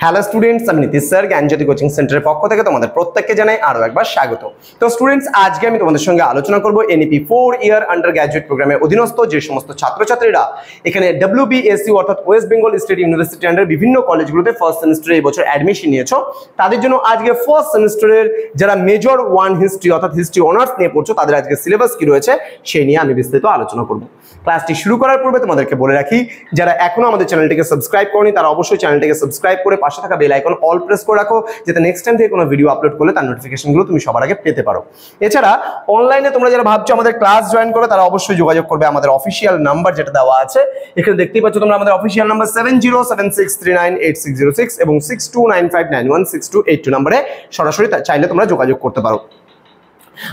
Hello students, আমি Nitish sir জ্ঞানজ্যোতি coaching সেন্টারের পক্ষ থেকে তোমাদের প্রত্যেককে জানাই আরো একবার স্বাগত। তো স্টুডেন্টস, আজকে আমি তোমাদের সঙ্গে আলোচনা করব এনইপি 4 ইয়ার আন্ডার গ্র্যাজুয়েট প্রোগ্রামের অধীনস্থ যে সমস্ত ছাত্রছাত্রীরা এখানে WBSU অর্থাৎ West Bengal state university under বিভিন্ন কলেজগুলোতে ফার্স্ট সেমিস্টারে এই বছর অ্যাডমিশন নিয়েছো, তাদের জন্য আজকে ফার্স্ট সেমিস্টারের যারা মেজর 1 হিস্ট্রি অর্থাৎ হিস্ট্রি অনার্স নিয়ে পড়ছো তাদের আজকে সিলেবাস কি রয়েছে সেই নিয়ে আমি বিস্তারিত আলোচনা করব। ক্লাসটি শুরু করার পূর্বে তোমাদেরকে বলে রাখি, যারা এখনো আমাদের চ্যানেলটিকে সাবস্ক্রাইব করনি তারা অবশ্যই চ্যানেলটিকে সাবস্ক্রাইব করে পাশে থাকা বেল আইকন অল প্রেস করে রাখো, যাতে নেক্সট টাইম থেকে কোনো ভিডিও আপলোড করলে তার নোটিফিকেশনগুলো তুমি সবার আগে পেতে পারো। এছাড়া অনলাইনে তোমরা যারা ভাবছো আমাদের ক্লাস জয়েন করো তারা অবশ্যই যোগাযোগ করবে আমাদের অফিসিয়াল নাম্বার যেটা দেওয়া আছে এখানে দেখতেই পাচ্ছ তোমরা, আমাদের অফিসিয়াল নাম্বার 7076398606 এবং 6295916282 নম্বরে সরাসরি চাইলে তোমরা যোগাযোগ করতে পারো।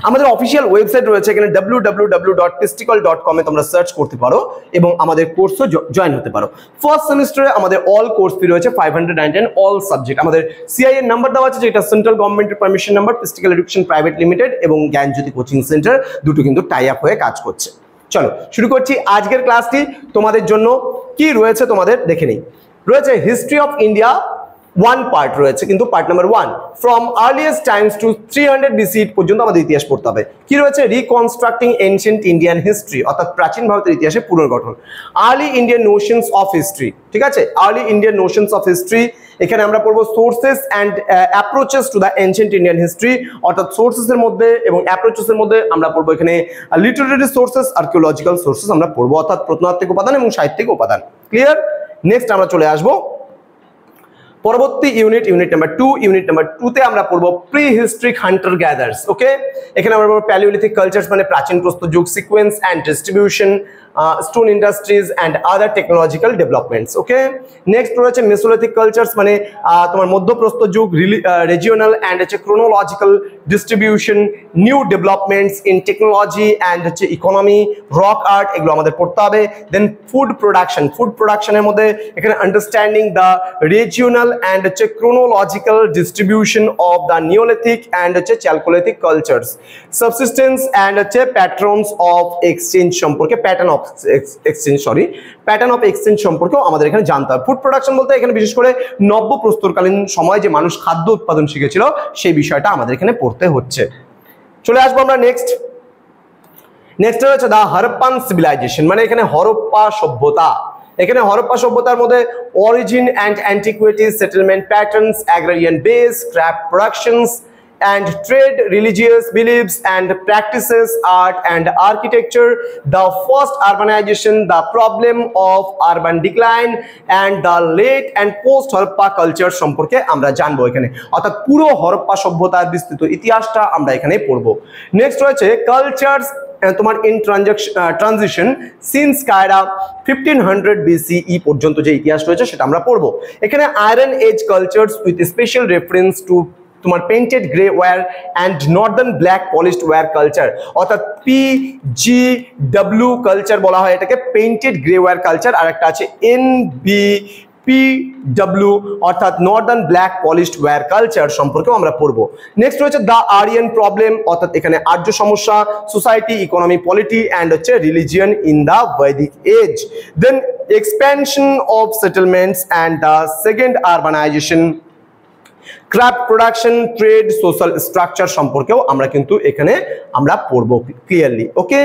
আমাদের অফিসিয়াল ওয়েবসাইট রয়েছে, এখানে www.pistikal.com এ তোমরা সার্চ করতে পারো এবং আমাদের কোর্সও জয়েন হতে পারো। ফার্স্ট সেমিস্টারে আমাদের অল কোর্স ফি রয়েছে 599 অল সাবজেক্ট। আমাদের সিআই এর নাম্বার দেওয়া আছে যেটা সেন্ট্রাল গভর্নমেন্টের পারমিশন নাম্বার, পিস্টিক্যাল এডুকেশন প্রাইভেট লিমিটেড এবং জ্ঞানজ্যোতি কোচিং সেন্টার দুটো কিন্তু টাই আপ হয়ে কাজ করছে। চলো শুরু করছি আজকের ক্লাসটি। তোমাদের জন্য কি রয়েছে তোমাদের দেখে নেই। রয়েছে history of India, one part রয়েছে, কিন্তু part number 1 from earliest times to 300 BC পর্যন্ত আমাদের ইতিহাস পড়তে হবে। কি রয়েছে? রিকনস্ট্রাক্টিং এনশিয়েন্ট ইন্ডিয়ান হিস্ট্রি অর্থাৎ প্রাচীন ভারতের ইতিহাসের পুনর্গঠন, early Indian notions of history. ঠিক আছে, early Indian notions of history. এখানে আমরা পড়বো sources and approaches to the ancient Indian history, অর্থাৎ সোর্সেস এর মধ্যে এবং অ্যাপ্রোচেস এর মধ্যে আমরা পড়বো এখানে লিটারেরি সোর্সেস, আর্কিওলজিক্যাল সোর্সেস আমরা পড়বো, অর্থাৎ প্রত্নতাত্ত্বিক উপাদান এবং সাহিত্যিক উপাদান। ক্লিয়ার? নেক্সট আমরা চলে আসবো পরবর্তী ইউনিট নাম্বার 2। ইউনিট নাম্বার 2 তে আমরা পড়বো প্রি হিস্ট্রিক হান্টার গ্যাদার্স। ওকে, এখানে আমরা পড়বো প্যালিওলিথিক কালচারস মানে প্রাচীন প্রস্তর যুগ, sequence and distribution, stone industries and other technological developments. Okay, next রয়েছে মেসোলিথিক কালচারস মানে তোমার মধ্যপ্রস্তর যুগ, রিজিওনাল অ্যান্ড হচ্ছে chronological distribution, new developments in technology and হচ্ছে ইকোনমি, রক আর্ট, এগুলো আমাদের পড়তে হবে। দেন ফুড প্রোডাকশনের মধ্যে এখানে understanding the regional and chronological distribution of the Neolithic and Chalcolithic cultures, subsistence and patterns of exchange সম্পর্কে pattern of exchange সম্পর্কেও আমাদের এখানে জানতে হবে। ফুড প্রোডাকশন বলতে এখানে বিশেষ করে নব্য প্রস্তরকালীন সময় যে মানুষ খাদ্য উৎপাদন শিখেছিল সেই বিষয়টা আমাদের এখানে পড়তে হচ্ছে। চলে আসবো আমরা নেক্সট রয়েছে দা হরপ্পান সিভিলাইজেশন মানে এখানে হরপ্পা সভ্যতা। এখানে হরপ্পা সভ্যতার মধ্যে origin and antiquities, settlement patterns, agrarian base, craft productions and trade, religious beliefs and practices, art and architecture, the first urbanization, the problem of urban decline and the late and post Harappa culture সম্পর্কে আমরা জানবো এখানে, অর্থাৎ পুরো হরপ্পা সভ্যতার বিস্তৃত ইতিহাসটা আমরা এখানে পড়বো। নেক্সট রয়েছে কালচারস তোমার in transition since Kiara 1500 BCE পর্যন্ত যে ইতিহাস রয়েছে সেটা আমরা পড়বো। এখানে iron age cultures with special reference to তোমার painted grey ware and northern black polished ware culture, অর্থাৎ PGW কালচার বলা হয় এটাকে, পেইন্টেড গ্রে ওয়্যার কালচার। আর একটা আছে NBPW অর্থাৎ northern black polished ware culture সম্পর্কেও আমরা পড়বো। নেক্সট রয়েছে দ্য আরিয়ান প্রবলেম অর্থাৎ এখানে আর্য সমস্যা, সোসাইটি, ইকোনমি, পলিটি অ্যান্ড হচ্ছে রিলিজিয়ন ইন দ্য বৈদিক age. Then expansion of settlements and the second urbanization, craft production, trade, social structure সম্পর্কেও আমরা কিন্তু এখানে আমরা পড়বো ক্লিয়ারলি। ওকে,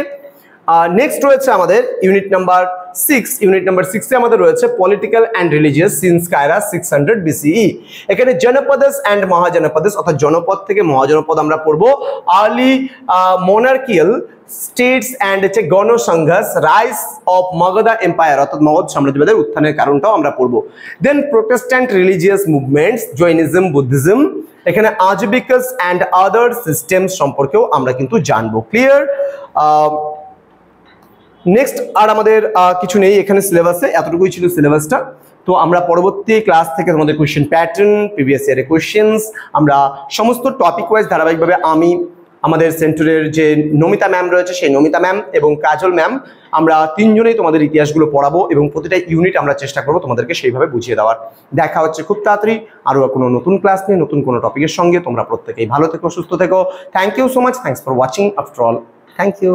নেক্সট রয়েছে আমাদের ইউনিট নাম্বার 6। ইউনিট নাম্বার 6 এ আমাদের রয়েছে political and religious since Kiara 600 BCE। এখানে জনপদেশ অ্যান্ড মহাজনপদেশ অর্থাৎ জনপদ থেকে মহাজনপদ আমরা পড়বো। আর্লি মনার্কিয়াল স্টেটস অ্যান্ড হচ্ছে গণসংঘর্ষ, রাইজ অফ মগধা এম্পায়ার অর্থাৎ মগধ সাম্রাজ্যবাদের উত্থানের কারণটাও আমরা পড়বো। Then protestant religious movements, Jainism, Buddhism, এখানে আজবিকাস অ্যান্ড আদার সিস্টেমস সম্পর্কেও আমরা কিন্তু জানবো। ক্লিয়ার? নেক্সট আর আমাদের কিছু নেই এখানে সিলেবাসে, এতটুকুই ছিল সিলেবাসটা। তো আমরা পরবর্তী ক্লাস থেকে তোমাদের কোয়েশ্চেন প্যাটার্ন, প্রিভিয়াস ইয়ারের কোয়েশ্চেন্স, আমরা সমস্ত টপিক ওয়াইজ ধারাবাহিকভাবে আমি, আমাদের সেন্টারের যে নমিতা ম্যাম রয়েছে সেই নমিতা ম্যাম এবং কাজল ম্যাম, আমরা তিনজনেই তোমাদের ইতিহাসগুলো পড়াবো এবং প্রতিটা ইউনিট আমরা চেষ্টা করবো তোমাদেরকে সেইভাবে বুঝিয়ে দেওয়ার। দেখা হচ্ছে খুব তাড়াতাড়ি আরও কোনো নতুন ক্লাস নিয়ে নতুন কোনো টপিকের সঙ্গে। তোমরা প্রত্যেকেই ভালো থেকো, সুস্থ থেকো। Thank you so much, thanks for watching after all, thank you.